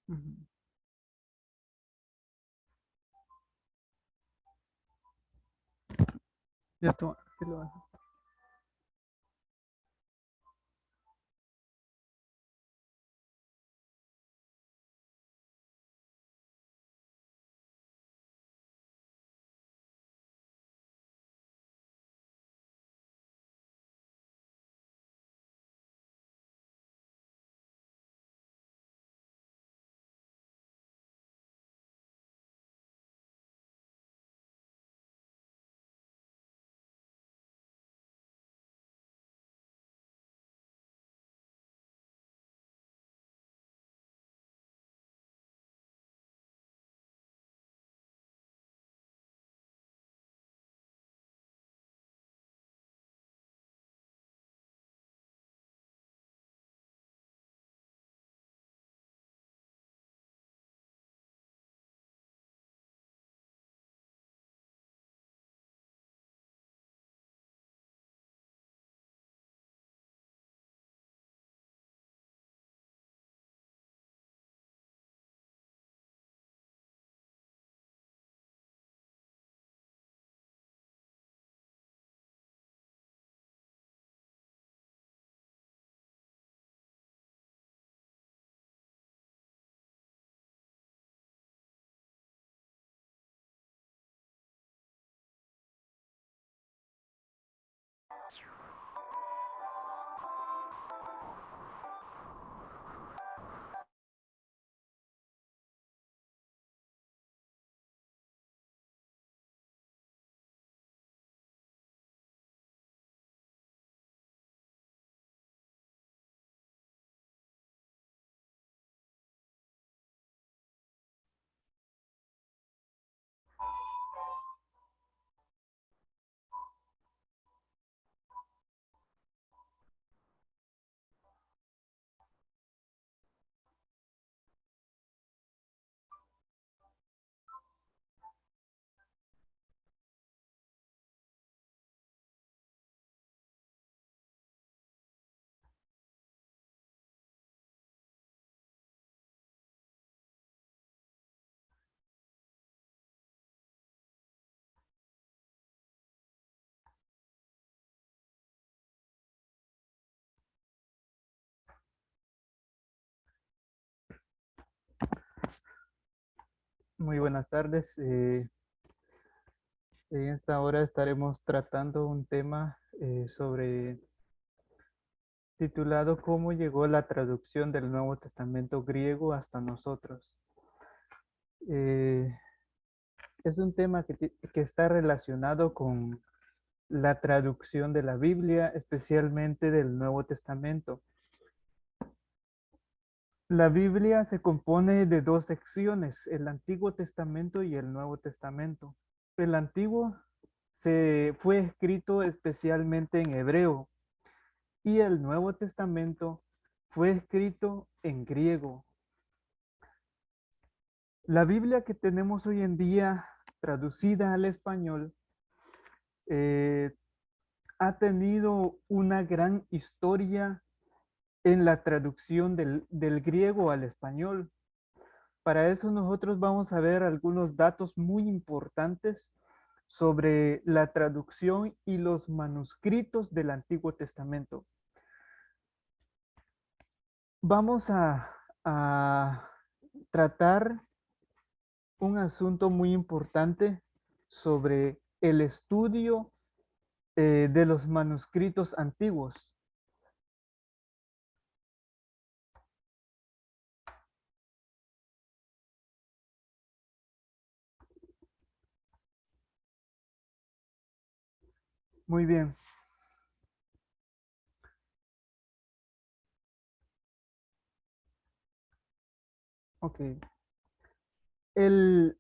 Ujú. Ya está. Sí lo hago. Muy buenas tardes. En esta hora estaremos tratando un tema sobre titulado ¿Cómo llegó la traducción del Nuevo Testamento griego hasta nosotros? Eh, es un tema que está relacionado con la traducción de la Biblia, especialmente del Nuevo Testamento. La Biblia se compone de dos secciones, el Antiguo Testamento y el Nuevo Testamento. El Antiguo se fue escrito especialmente en hebreo y el Nuevo Testamento fue escrito en griego. La Biblia que tenemos hoy en día traducida al español eh, ha tenido una gran historia en la traducción del griego al español. Para eso nosotros vamos a ver algunos datos muy importantes sobre la traducción y los manuscritos del Antiguo Testamento. Vamos a tratar un asunto muy importante sobre el estudio de los manuscritos antiguos. Muy bien, ok. El,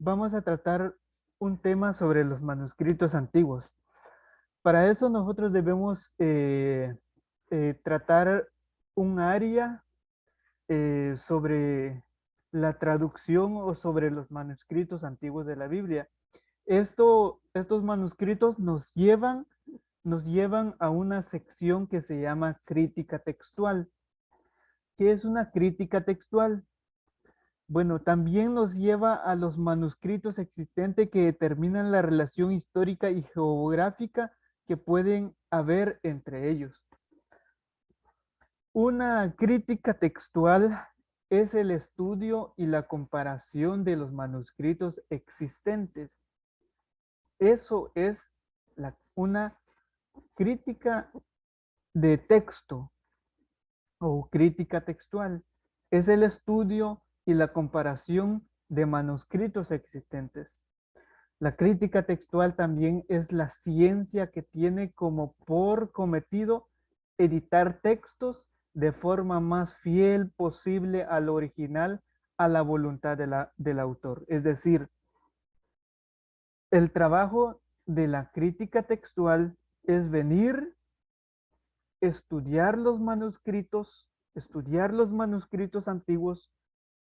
Vamos a tratar un tema sobre los manuscritos antiguos. Para eso nosotros debemos tratar un área sobre la traducción o sobre los manuscritos antiguos de la Biblia. Estos manuscritos nos llevan nos llevan a una sección que se llama crítica textual. ¿Qué es una crítica textual? Bueno, también nos lleva a los manuscritos existentes que determinan la relación histórica y geográfica que pueden haber entre ellos. Una crítica textual es el estudio y la comparación de los manuscritos existentes. Eso es una crítica de texto o crítica textual. Es el estudio y la comparación de manuscritos existentes. La crítica textual también es la ciencia que tiene como por cometido editar textos de forma más fiel posible al original, a la voluntad del autor. Es decir, el trabajo de la crítica textual es venir, estudiar los manuscritos antiguos,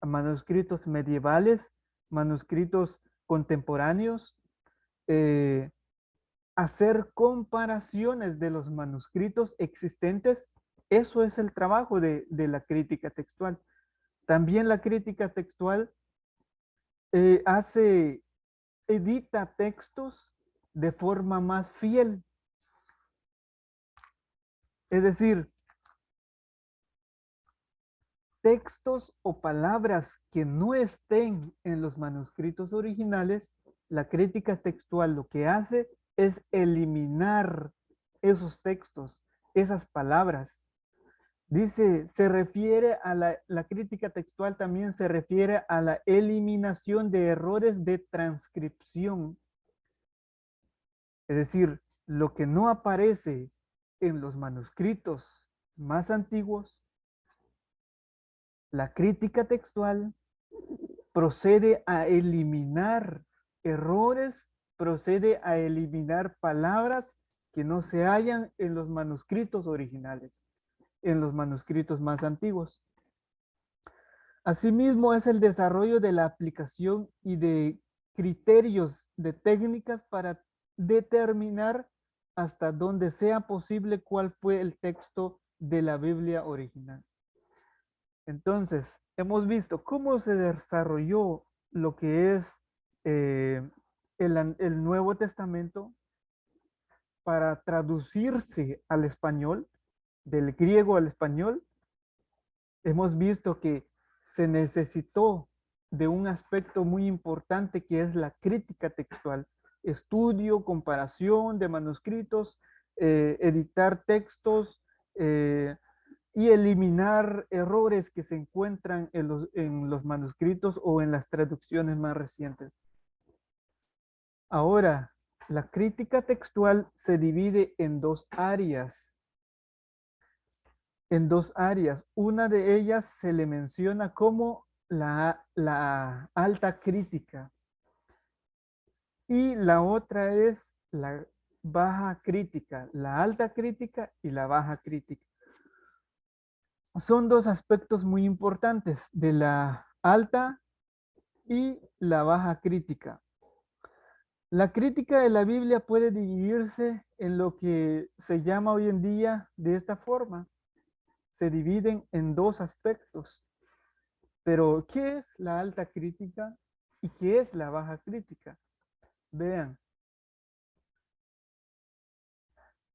manuscritos medievales, manuscritos contemporáneos, eh, hacer comparaciones de los manuscritos existentes. Eso es el trabajo de la crítica textual. También la crítica textual edita textos de forma más fiel. Es decir, textos o palabras que no estén en los manuscritos originales, la crítica textual lo que hace es eliminar esos textos, esas palabras. Dice, se refiere a la crítica textual, también se refiere a la eliminación de errores de transcripción. Es decir, lo que no aparece en los manuscritos más antiguos, la crítica textual procede a eliminar errores, procede a eliminar palabras que no se hallan en los manuscritos originales, en los manuscritos más antiguos. Asimismo, es el desarrollo de la aplicación y de criterios, de técnicas para determinar hasta donde sea posible cuál fue el texto de la Biblia original. Entonces, hemos visto cómo se desarrolló lo que es el Nuevo Testamento para traducirse al español, del griego al español. Hemos visto que se necesitó de un aspecto muy importante que es la crítica textual, estudio, comparación de manuscritos, editar textos, y eliminar errores que se encuentran en los manuscritos o en las traducciones más recientes. Ahora, la crítica textual se divide en dos áreas. En dos áreas. Una de ellas se le menciona como la alta crítica y la otra es la baja crítica, la alta crítica y la baja crítica. Son dos aspectos muy importantes de la alta y la baja crítica. La crítica de la Biblia puede dividirse en lo que se llama hoy en día de esta forma. Se dividen en dos aspectos. Pero, ¿qué es la alta crítica y qué es la baja crítica? Vean,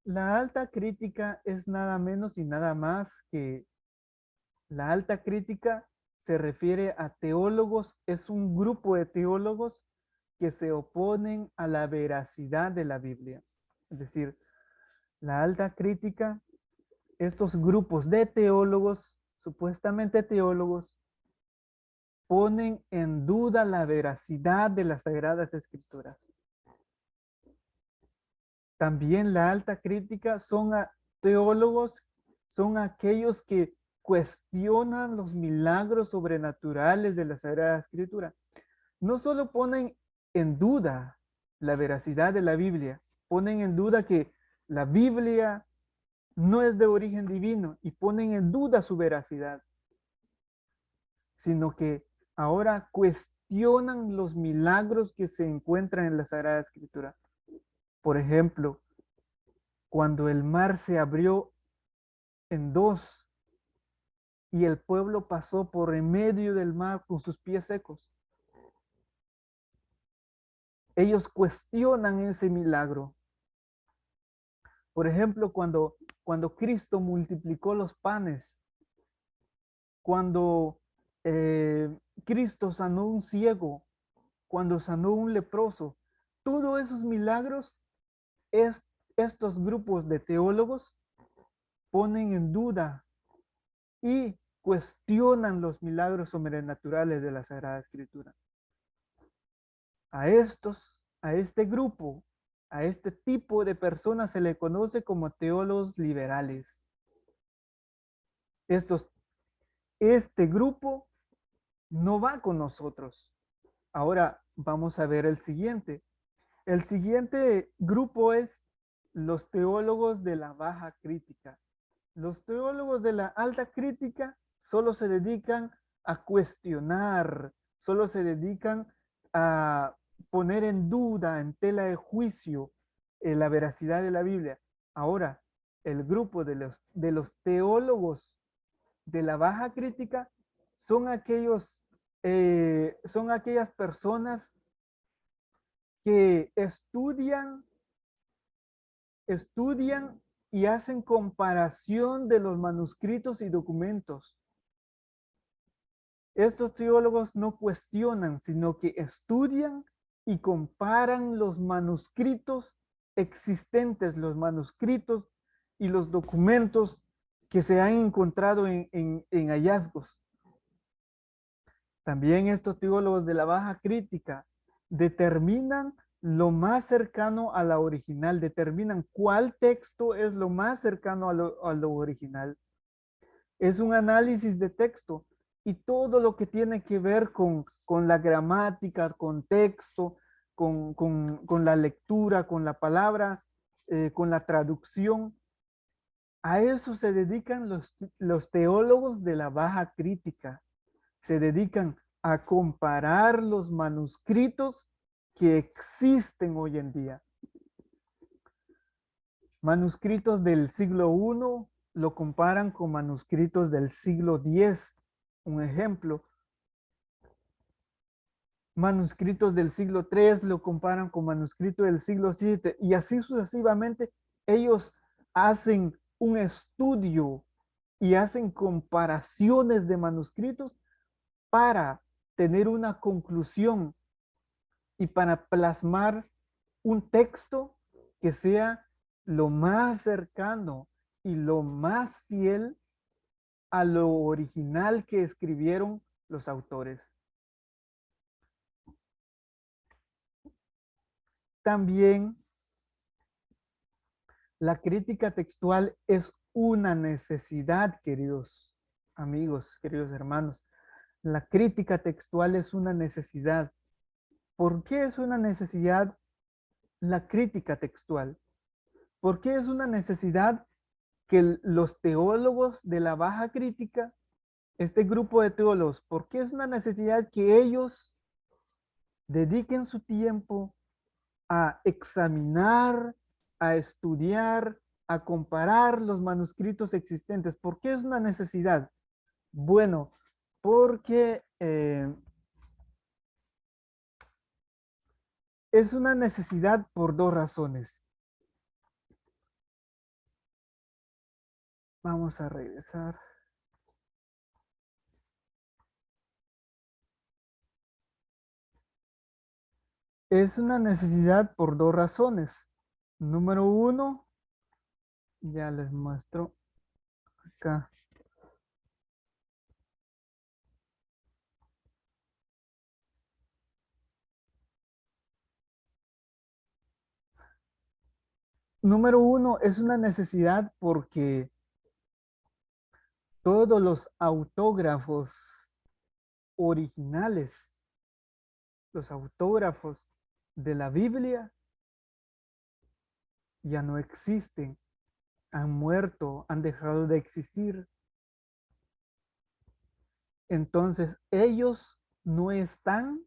la alta crítica es nada menos y nada más que la alta crítica se refiere a teólogos, es un grupo de teólogos que se oponen a la veracidad de la Biblia. Es decir, la alta crítica, estos grupos de teólogos, supuestamente teólogos, ponen en duda la veracidad de las Sagradas Escrituras. También la alta crítica son teólogos, son aquellos que cuestionan los milagros sobrenaturales de la Sagrada Escritura. No solo ponen en duda la veracidad de la Biblia, ponen en duda que la Biblia no es de origen divino y ponen en duda su veracidad, sino que ahora cuestionan los milagros que se encuentran en la Sagrada Escritura. Por ejemplo, cuando el mar se abrió en dos y el pueblo pasó por en medio del mar con sus pies secos. Ellos cuestionan ese milagro. Por ejemplo, cuando Cristo multiplicó los panes, cuando Cristo sanó un ciego, cuando sanó un leproso, todos esos milagros, estos grupos de teólogos ponen en duda y cuestionan los milagros sobrenaturales de la Sagrada Escritura. A este grupo, a este tipo de personas se le conoce como teólogos liberales. Este grupo no va con nosotros. Ahora vamos a ver el siguiente. El siguiente grupo es los teólogos de la baja crítica. Los teólogos de la alta crítica solo se dedican a cuestionar, solo se dedican a poner en duda, en tela de juicio, la veracidad de la Biblia. Ahora, el grupo de los teólogos de la baja crítica son son aquellas personas que estudian y hacen comparación de los manuscritos y documentos. Estos teólogos no cuestionan, sino que estudian y comparan los manuscritos existentes, los manuscritos y los documentos que se han encontrado en hallazgos. También estos teólogos de la baja crítica determinan lo más cercano a la original, determinan cuál texto es lo más cercano a lo original. Es un análisis de texto y todo lo que tiene que ver con la gramática, con texto, con la lectura, con la palabra, con la traducción. A eso se dedican los teólogos de la baja crítica. Se dedican a comparar los manuscritos que existen hoy en día. Manuscritos del siglo I lo comparan con manuscritos del siglo X. Un ejemplo, manuscritos del siglo III lo comparan con manuscritos del siglo VII y así sucesivamente. Ellos hacen un estudio y hacen comparaciones de manuscritos para tener una conclusión y para plasmar un texto que sea lo más cercano y lo más fiel a lo original que escribieron los autores. También la crítica textual es una necesidad, queridos amigos, queridos hermanos. La crítica textual es una necesidad. ¿Por qué es una necesidad la crítica textual? ¿Por qué es una necesidad que los teólogos de la baja crítica, este grupo de teólogos, por qué es una necesidad que ellos dediquen su tiempo a examinar, a estudiar, a comparar los manuscritos existentes? ¿Por qué es una necesidad? Bueno, porque es una necesidad por dos razones. Vamos a regresar. Es una necesidad por dos razones. Número uno, ya les muestro acá. Número uno, es una necesidad porque todos los autógrafos originales, los autógrafos de la Biblia ya no existen, han muerto, han dejado de existir. Entonces, ellos no están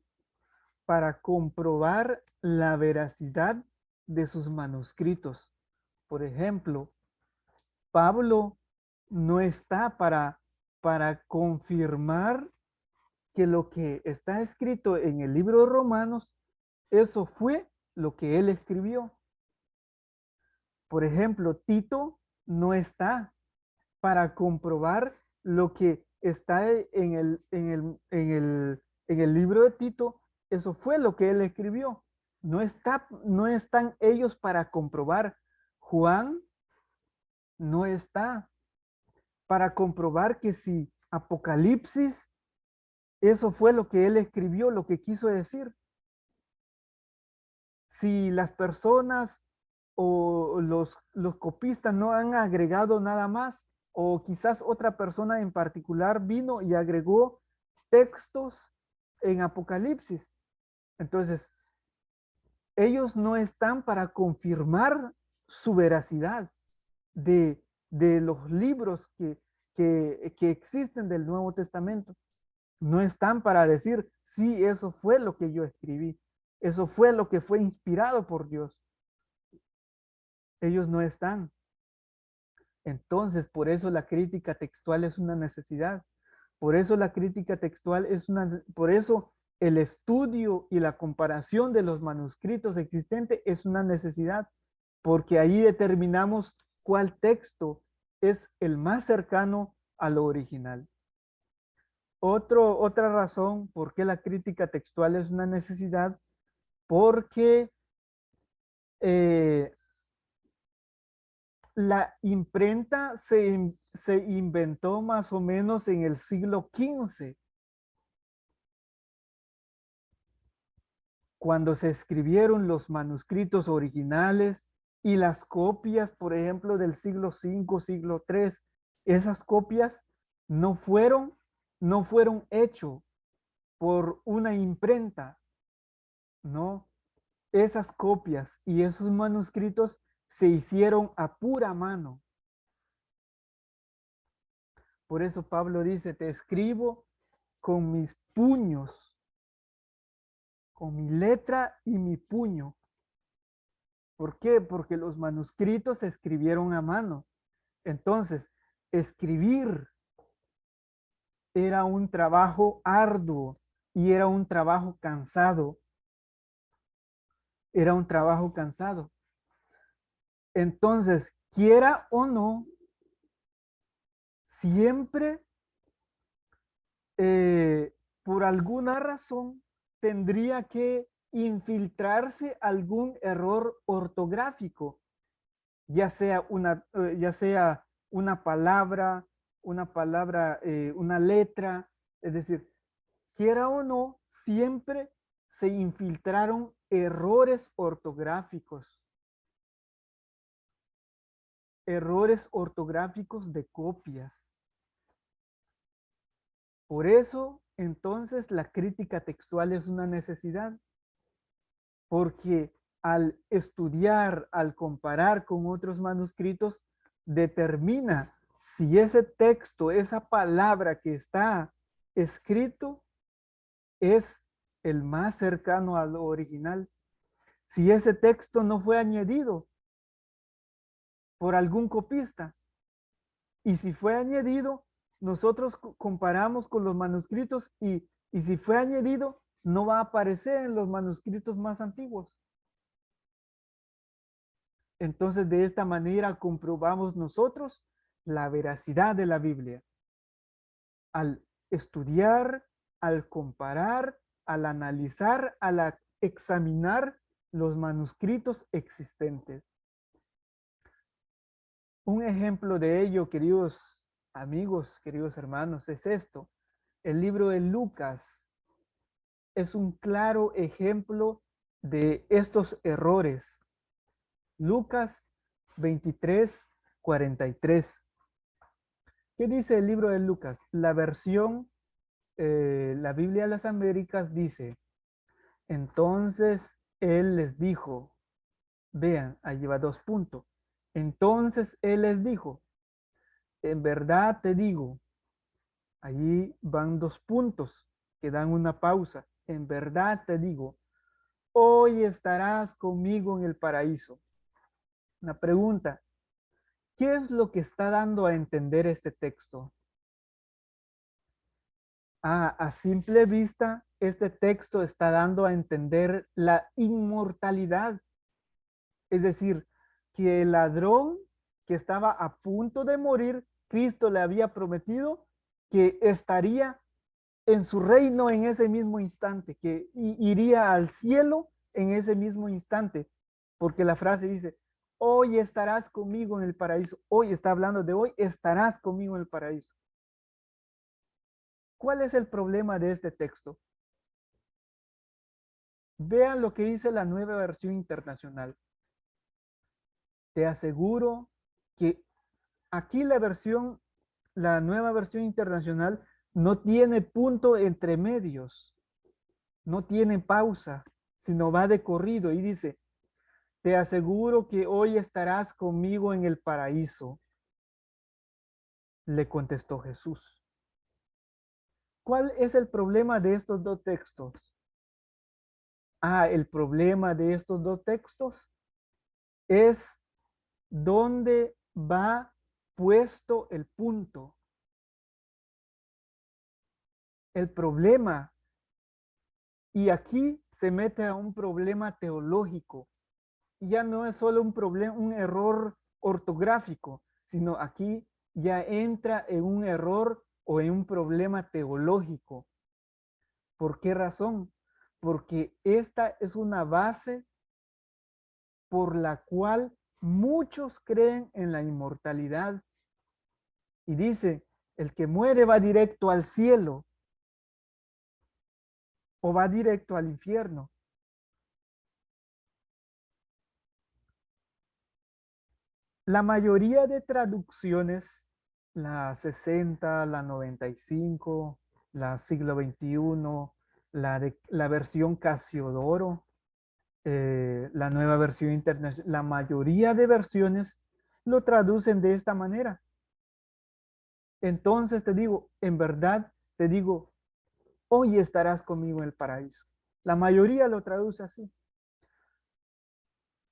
para comprobar la veracidad de sus manuscritos. Por ejemplo, Pablo no está para confirmar que lo que está escrito en el libro de Romanos, eso fue lo que él escribió. Por ejemplo, Tito no está para comprobar lo que está en el libro de Tito, eso fue lo que él escribió. No están ellos para comprobar. Juan no está para comprobar que si Apocalipsis, eso fue lo que él escribió, lo que quiso decir. Si las personas o los copistas no han agregado nada más, o quizás otra persona en particular vino y agregó textos en Apocalipsis. Entonces, ellos no están para confirmar su veracidad de los libros que existen del Nuevo Testamento. No están para decir, sí, eso fue lo que yo escribí. Eso fue lo que fue inspirado por Dios. Ellos no están. Entonces, por eso la crítica textual es una necesidad. Por eso la crítica textual es por eso el estudio y la comparación de los manuscritos existentes es una necesidad, porque ahí determinamos cuál texto es el más cercano a lo original. Otra razón por qué la crítica textual es una necesidad, porque la imprenta se inventó más o menos en el siglo XV, cuando se escribieron los manuscritos originales y las copias, por ejemplo, del siglo V, siglo III. Esas copias no fueron hechas por una imprenta, ¿no? Esas copias y esos manuscritos se hicieron a pura mano. Por eso Pablo dice, te escribo con mis puños, con mi letra y mi puño. ¿Por qué? Porque los manuscritos se escribieron a mano. Entonces, escribir era un trabajo arduo y era un trabajo cansado. Era un trabajo cansado. Entonces, quiera o no, siempre por alguna razón tendría que infiltrarse algún error ortográfico, ya sea una palabra, una letra, es decir, quiera o no, siempre se infiltraron errores ortográficos de copias. Por eso, entonces, la crítica textual es una necesidad, porque al estudiar, al comparar con otros manuscritos, determina si ese texto, esa palabra que está escrito, es el más cercano a lo original. Si ese texto no fue añadido por algún copista, y si fue añadido, nosotros comparamos con los manuscritos y si fue añadido, no va a aparecer en los manuscritos más antiguos. Entonces, de esta manera comprobamos nosotros la veracidad de la Biblia. Al estudiar, al comparar, al analizar, al examinar los manuscritos existentes. Un ejemplo de ello, queridos amigos, queridos hermanos, es esto. El libro de Lucas es un claro ejemplo de estos errores. Lucas 23:43. ¿Qué dice el libro de Lucas? La versión, la Biblia de las Américas dice, entonces él les dijo, vean, ahí va 2 puntos. Entonces él les dijo, en verdad te digo, allí van 2 puntos que dan una pausa. En verdad te digo, hoy estarás conmigo en el paraíso. Una pregunta. ¿Qué es lo que está dando a entender este texto? A simple vista, este texto está dando a entender la inmortalidad. Es decir, que el ladrón que estaba a punto de morir, Cristo le había prometido que estaría en su reino en ese mismo instante, que iría al cielo en ese mismo instante, porque la frase dice, hoy estarás conmigo en el paraíso. Hoy está hablando de hoy, estarás conmigo en el paraíso. ¿Cuál es el problema de este texto? Vean lo que dice la nueva versión internacional. Te aseguro que aquí la nueva versión internacional no tiene punto entre medios, no tiene pausa, sino va de corrido y dice, te aseguro que hoy estarás conmigo en el paraíso, le contestó Jesús. ¿Cuál es el problema de estos dos textos? El problema de estos dos textos es dónde va puesto el punto. El problema, y aquí se mete a un problema teológico, ya no es solo un problema, un error ortográfico, sino aquí ya entra en un error o en un problema teológico. ¿Por qué razón? Porque esta es una base por la cual muchos creen en la inmortalidad. Y dice, el que muere va directo al cielo o va directo al infierno. La mayoría de traducciones, la 60, la 95, la siglo XXI, la versión Casiodoro, la nueva versión internacional, la mayoría de versiones lo traducen de esta manera. Entonces te digo, en verdad te digo, hoy estarás conmigo en el paraíso. La mayoría lo traduce así.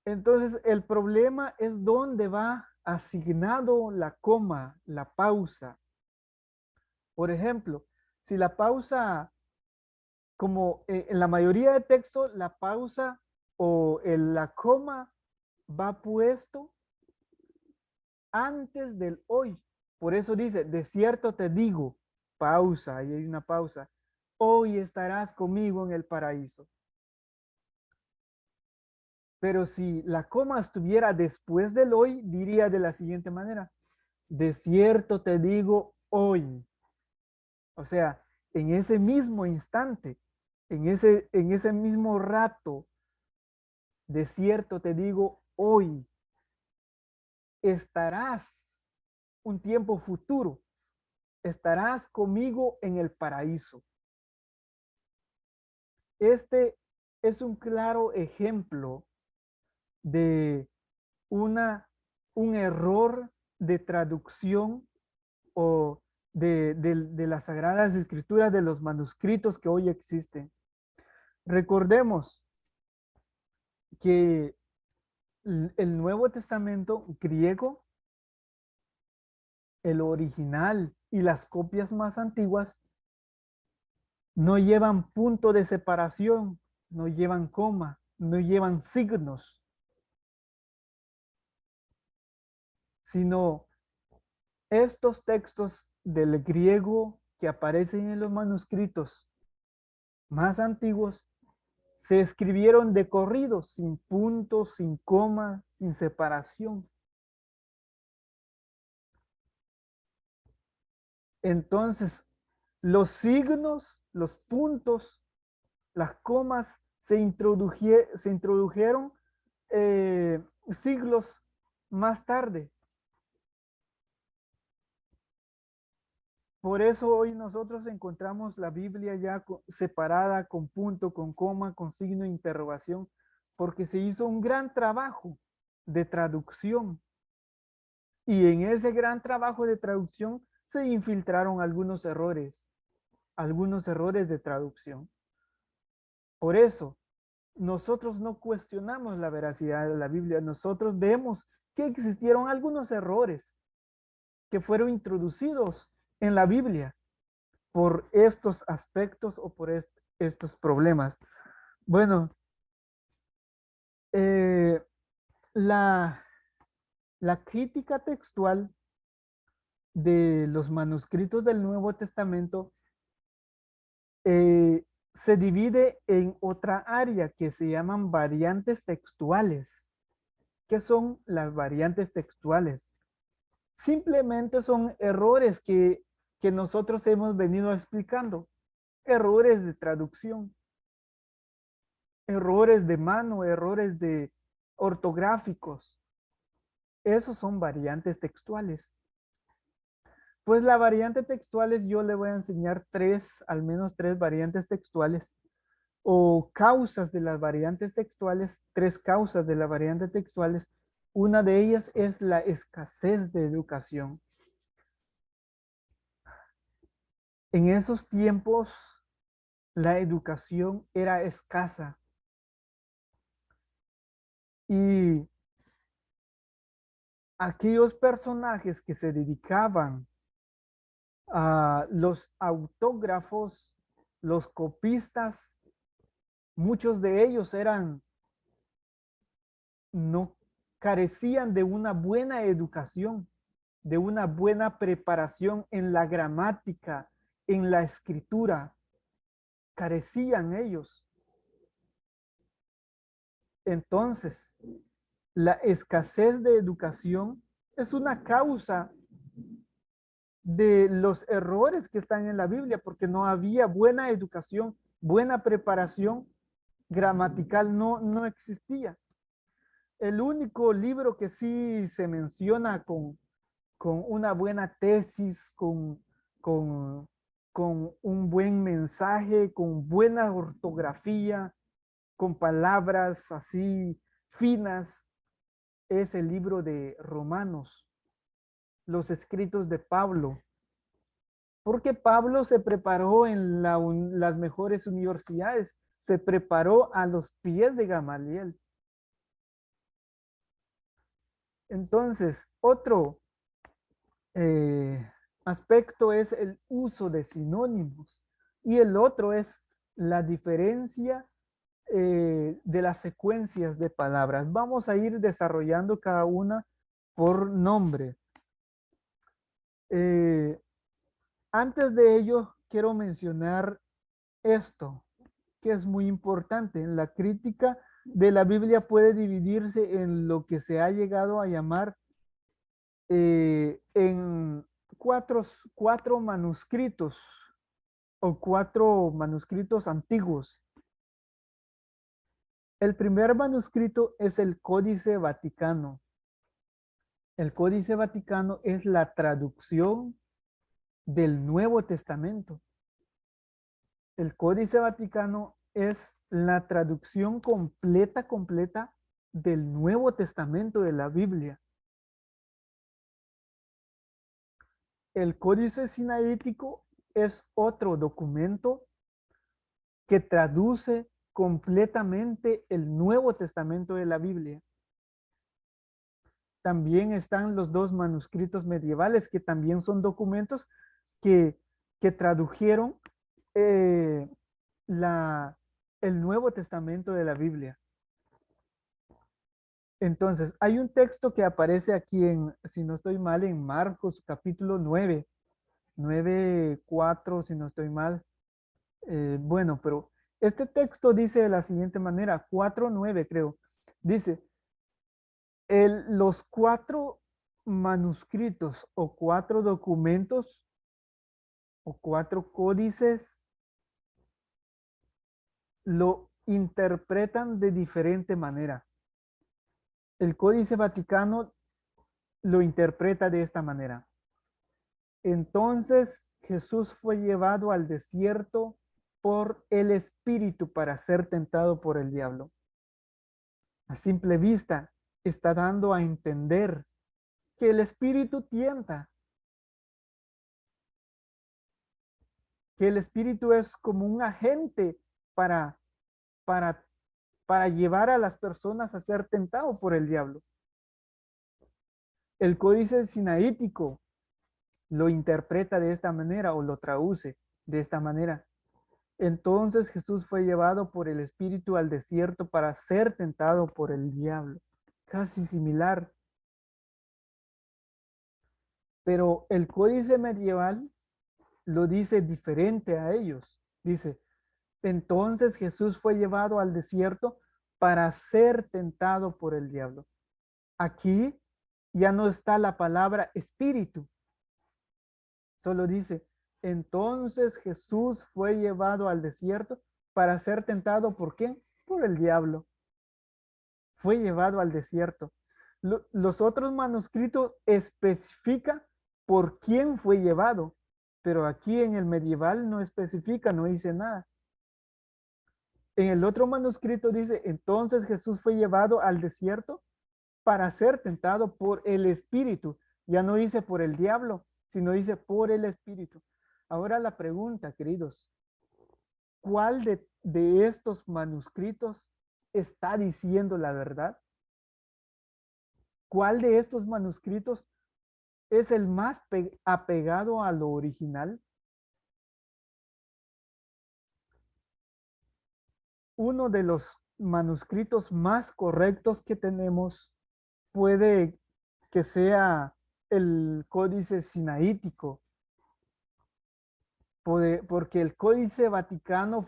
Entonces el problema es dónde va asignado la coma, la pausa. Por ejemplo, si la pausa, como en la mayoría de textos, la pausa o la coma va puesto antes del hoy. Por eso dice, de cierto te digo, pausa, ahí hay una pausa, hoy estarás conmigo en el paraíso. Pero si la coma estuviera después del hoy, diría de la siguiente manera, de cierto te digo hoy. O sea, en ese mismo instante, en ese mismo rato, de cierto te digo hoy, estarás un tiempo futuro, estarás conmigo en el paraíso. Este es un claro ejemplo de un error de traducción o de las Sagradas Escrituras, de los manuscritos que hoy existen. Recordemos que el Nuevo Testamento griego, el original y las copias más antiguas, no llevan punto de separación, no llevan coma, no llevan signos, sino estos textos del griego que aparecen en los manuscritos más antiguos se escribieron de corrido, sin puntos, sin coma, sin separación. Entonces, los signos, los puntos, las comas se introdujeron siglos más tarde. Por eso hoy nosotros encontramos la Biblia ya separada con punto, con coma, con signo de interrogación, porque se hizo un gran trabajo de traducción. Y en ese gran trabajo de traducción se infiltraron algunos errores de traducción. Por eso, nosotros no cuestionamos la veracidad de la Biblia, nosotros vemos que existieron algunos errores que fueron introducidos en la Biblia por estos aspectos o por estos problemas. Bueno, eh, la, la crítica textual de los manuscritos del Nuevo Testamento se divide en otra área que se llaman variantes textuales. ¿Qué son las variantes textuales? Simplemente son errores que nosotros hemos venido explicando. Errores de traducción, errores de mano, errores de ortográficos. Esos son variantes textuales. Pues la variante textuales, yo le voy a enseñar al menos tres variantes textuales o causas de las variantes textuales, tres causas de las variantes textuales. Una de ellas es la escasez de educación. En esos tiempos, la educación era escasa y aquellos personajes que se dedicaban a los autógrafos, los copistas, muchos de ellos no carecían de una buena educación, de una buena preparación en la gramática, en la escritura. Carecían ellos. Entonces, la escasez de educación es una causa de los errores que están en la Biblia, porque no había buena educación, buena preparación gramatical, no existía. El único libro que sí se menciona con una buena tesis, con, con un buen mensaje, con buena ortografía, con palabras así finas, es el libro de Romanos, los escritos de Pablo. Porque Pablo se preparó en las mejores universidades, se preparó a los pies de Gamaliel. Entonces, otro aspecto es el uso de sinónimos y el otro es la diferencia de las secuencias de palabras. Vamos a ir desarrollando cada una por nombre. Antes de ello, quiero mencionar esto, que es muy importante. En la crítica de la Biblia puede dividirse en lo que se ha llegado a llamar en cuatro manuscritos o cuatro manuscritos antiguos. El primer manuscrito es el Códice Vaticano. El Códice Vaticano es la traducción del Nuevo Testamento. El Códice Vaticano es la traducción completa del Nuevo Testamento de la Biblia. El Códice Sinaítico es otro documento que traduce completamente el Nuevo Testamento de la Biblia. También están los dos manuscritos medievales, que también son documentos que tradujeron eh, el Nuevo Testamento de la Biblia. Entonces, hay un texto que aparece aquí si no estoy mal, en Marcos capítulo 9, 9:4, si no estoy mal. Bueno, pero este texto dice de la siguiente manera, 4:9 creo. Dice, los cuatro manuscritos o cuatro documentos o cuatro códices lo interpretan de diferente manera. El Códice Vaticano lo interpreta de esta manera. Entonces Jesús fue llevado al desierto por el Espíritu para ser tentado por el diablo. A simple vista está dando a entender que el Espíritu tienta, que el Espíritu es como un agente para, para, para llevar a las personas a ser tentados por el diablo. El códice sinaítico lo interpreta de esta manera o lo traduce de esta manera. Entonces Jesús fue llevado por el Espíritu al desierto para ser tentado por el diablo. Casi similar. Pero el códice medieval lo dice diferente a ellos. Dice, entonces Jesús fue llevado al desierto para ser tentado por el diablo. Aquí ya no está la palabra espíritu. Solo dice, entonces Jesús fue llevado al desierto para ser tentado ¿por quién? Por el diablo. Fue llevado al desierto. Los otros manuscritos especifican por quién fue llevado, pero aquí en el medieval no especifica, no dice nada. En el otro manuscrito dice, entonces Jesús fue llevado al desierto para ser tentado por el Espíritu. Ya no dice por el diablo, sino dice por el Espíritu. Ahora la pregunta, queridos, ¿cuál de estos manuscritos está diciendo la verdad? ¿Cuál de estos manuscritos es el más apegado a lo original? Uno de los manuscritos más correctos que tenemos puede que sea el Códice Sinaítico, porque el Códice Vaticano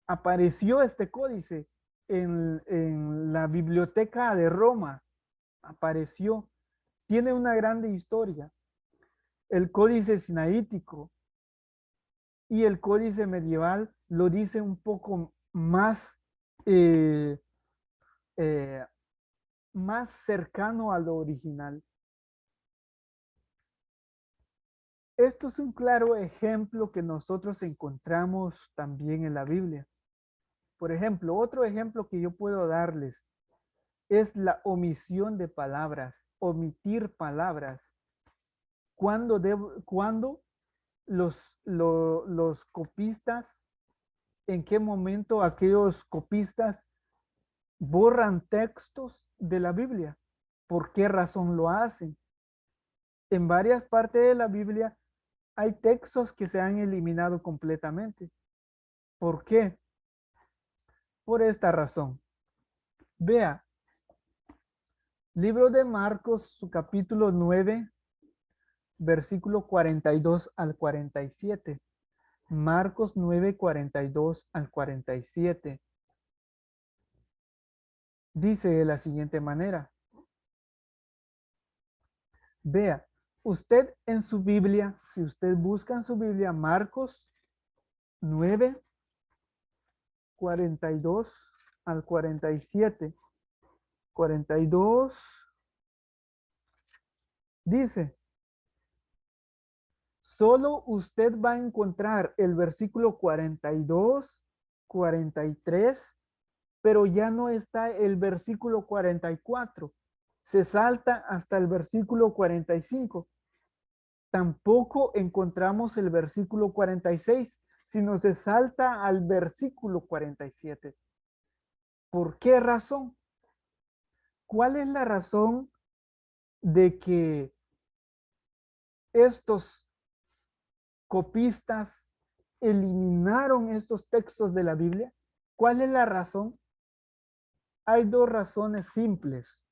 apareció este códice en la Biblioteca de Roma, apareció, tiene una grande historia. El Códice Sinaítico y el Códice Medieval lo dice un poco más, eh, eh, más cercano a lo original. Esto es un claro ejemplo que nosotros encontramos también en la Biblia. Por ejemplo, otro ejemplo que yo puedo darles es la omisión de palabras, omitir palabras. ¿Cuándo los copistas, en qué momento aquellos copistas borran textos de la Biblia? ¿Por qué razón lo hacen? En varias partes de la Biblia hay textos que se han eliminado completamente. ¿Por qué? Por esta razón. Vea, libro de Marcos, su capítulo 9, versículo 42 al 47. Marcos 9, 42 al 47. Dice de la siguiente manera. Vea, usted en su Biblia, si usted busca en su Biblia Marcos 9, 42 al 47. 42 dice, solo usted va a encontrar el versículo 42, 43, pero ya no está el versículo 44. Se salta hasta el versículo 45. Tampoco encontramos el versículo 46, sino se salta al versículo 47. ¿Por qué razón? ¿Cuál es la razón de que estos copistas eliminaron estos textos de la Biblia? ¿Cuál es la razón? Hay dos razones simples.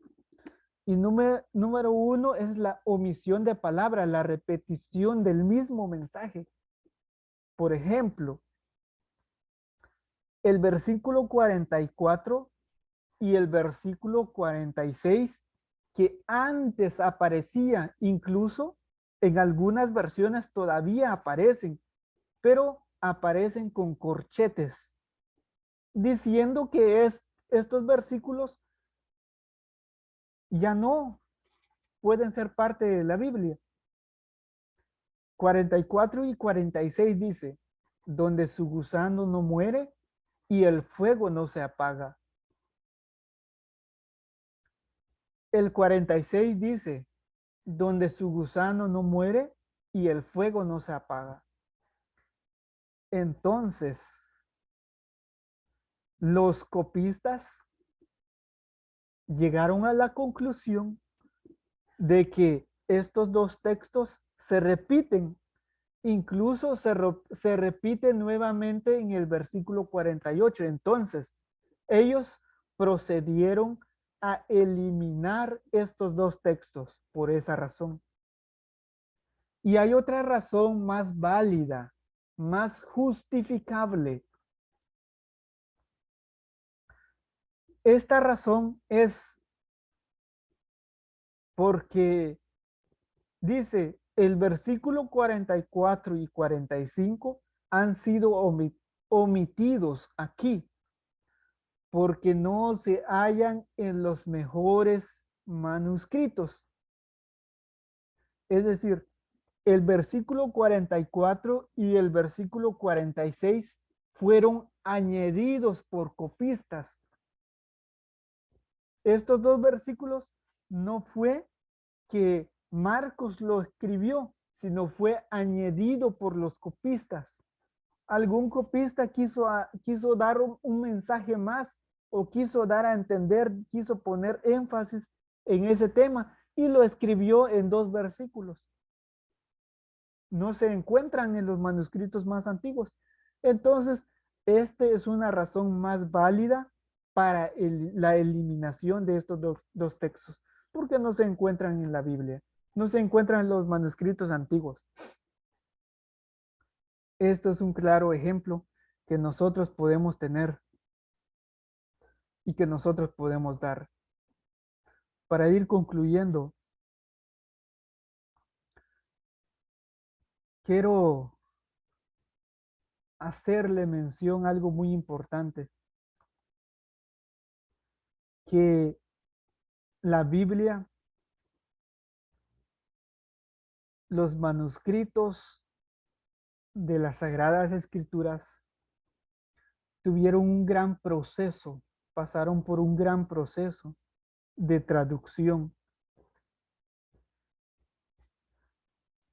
Y número uno es la omisión de palabras, la repetición del mismo mensaje. Por ejemplo, el versículo 44 y el versículo 46, que antes aparecía, incluso en algunas versiones todavía aparecen, pero aparecen con corchetes, diciendo que estos versículos ya no pueden ser parte de la Biblia. 44 y 46 dice, donde su gusano no muere y el fuego no se apaga. El 46 dice, donde su gusano no muere y el fuego no se apaga. Entonces, los copistas llegaron a la conclusión de que estos dos textos se repiten, incluso se repite nuevamente en el versículo 48. Entonces, ellos procedieron a eliminar estos dos textos por esa razón. Y hay otra razón más válida, más justificable. Esta razón es porque dice, el versículo 44 y 45 han sido omitidos aquí porque no se hallan en los mejores manuscritos. Es decir, el versículo 44 y el versículo 46 fueron añadidos por copistas. Estos dos versículos no fue que Marcos lo escribió, sino fue añadido por los copistas. Algún copista quiso dar un mensaje más o quiso dar a entender, quiso poner énfasis en ese tema y lo escribió en dos versículos. No se encuentran en los manuscritos más antiguos. Entonces, esta es una razón más válida para la eliminación de estos dos textos, porque no se encuentran en la Biblia, no se encuentran en los manuscritos antiguos. Esto es un claro ejemplo que nosotros podemos tener y que nosotros podemos dar. Para ir concluyendo, quiero hacerle mención a algo muy importante, que la Biblia, los manuscritos de las Sagradas Escrituras tuvieron un gran proceso, pasaron por un gran proceso de traducción.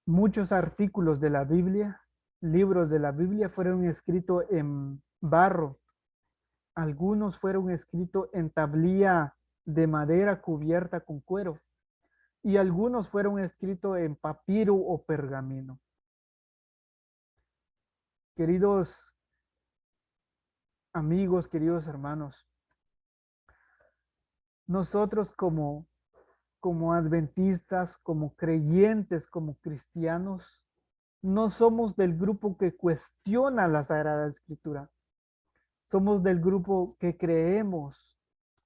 Muchos artículos de la Biblia, libros de la Biblia fueron escritos en barro. Algunos fueron escritos en tablilla de madera cubierta con cuero y algunos fueron escritos en papiro o pergamino. Queridos amigos, queridos hermanos, nosotros como adventistas, como creyentes, como cristianos, no somos del grupo que cuestiona la Sagrada Escritura. Somos del grupo que creemos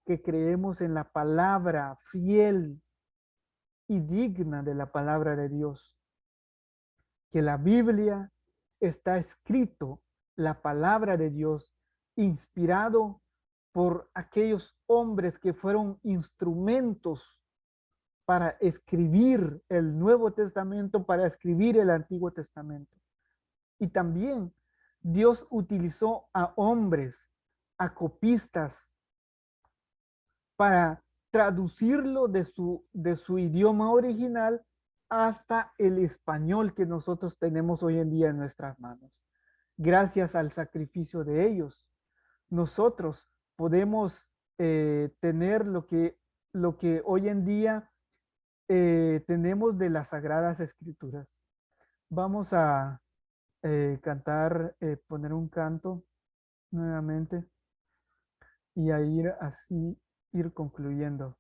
en la palabra fiel y digna de la palabra de Dios. Que la Biblia está escrito, la palabra de Dios, inspirado por aquellos hombres que fueron instrumentos para escribir el Nuevo Testamento, para escribir el Antiguo Testamento. Y también Dios utilizó a hombres, a copistas, para traducirlo de su idioma original hasta el español que nosotros tenemos hoy en día en nuestras manos. Gracias al sacrificio de ellos, nosotros podemos tener lo que hoy en día tenemos de las Sagradas Escrituras. Vamos a cantar, poner un canto nuevamente y a ir así, ir concluyendo.